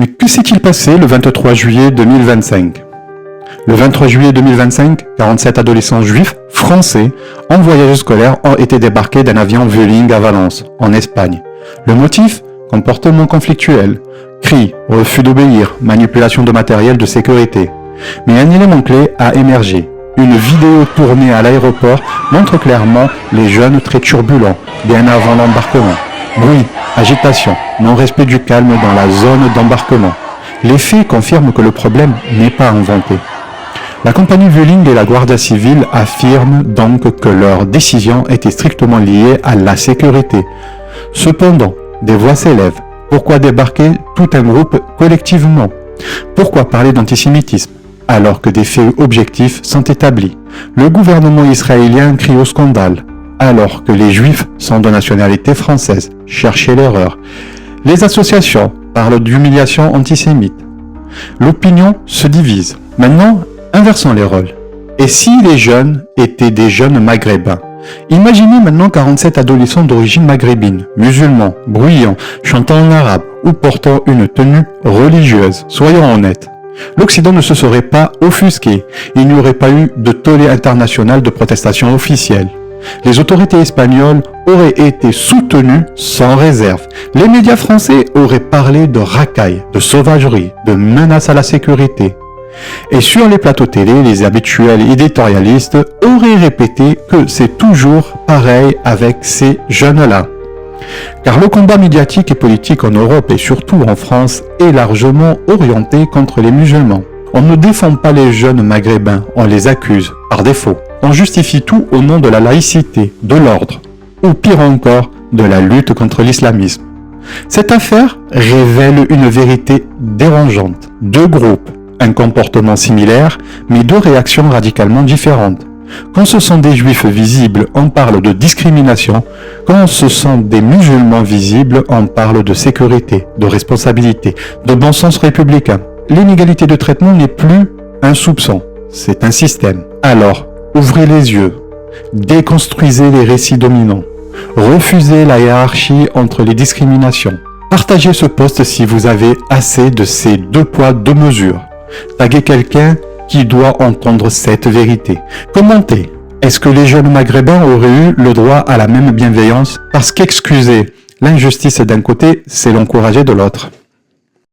Mais que s'est-il passé le 23 juillet 2025 ? Le 23 juillet 2025, 47 adolescents juifs français en voyage scolaire ont été débarqués d'un avion Vueling à Valence, en Espagne. Le motif ? Comportement conflictuel, cris, refus d'obéir, manipulation de matériel de sécurité. Mais un élément clé a émergé. Une vidéo tournée à l'aéroport montre clairement les jeunes très turbulents, bien avant l'embarquement. Bruit, agitation, non-respect du calme dans la zone d'embarquement. Les faits confirment que le problème n'est pas inventé. La compagnie Vueling et la Guardia Civile affirment donc que leur décision était strictement liée à la sécurité. Cependant, des voix s'élèvent. Pourquoi débarquer tout un groupe collectivement ? Pourquoi parler d'antisémitisme alors que des faits objectifs sont établis ? Le gouvernement israélien crie au scandale alors que les juifs sont de nationalité française. Cherchez l'erreur. Les associations parlent d'humiliation antisémite. L'opinion se divise. Maintenant, inversons les rôles. Et si les jeunes étaient des jeunes maghrébins ? Imaginez maintenant 47 adolescents d'origine maghrébine, musulmans, bruyants, chantant en arabe ou portant une tenue religieuse. Soyons honnêtes. L'Occident ne se serait pas offusqué. Il n'y aurait pas eu de tollé international de protestation officielle. Les autorités espagnoles auraient été soutenues sans réserve. Les médias français auraient parlé de racailles, de sauvagerie, de menaces à la sécurité. Et sur les plateaux télé, les habituels éditorialistes auraient répété que c'est toujours pareil avec ces jeunes-là. Car le combat médiatique et politique en Europe et surtout en France est largement orienté contre les musulmans. On ne défend pas les jeunes maghrébins, on les accuse, par défaut. On justifie tout au nom de la laïcité, de l'ordre, ou pire encore, de la lutte contre l'islamisme. Cette affaire révèle une vérité dérangeante. Deux groupes, un comportement similaire, mais deux réactions radicalement différentes. Quand ce sont des juifs visibles, on parle de discrimination. Quand ce sont des musulmans visibles, on parle de sécurité, de responsabilité, de bon sens républicain. L'inégalité de traitement n'est plus un soupçon, c'est un système. Alors, ouvrez les yeux, déconstruisez les récits dominants, refusez la hiérarchie entre les discriminations. Partagez ce post si vous avez assez de ces deux poids, deux mesures. Taguez quelqu'un qui doit entendre cette vérité. Commentez. Est-ce que les jeunes maghrébins auraient eu le droit à la même bienveillance ? Parce qu'excuser l'injustice d'un côté, c'est l'encourager de l'autre.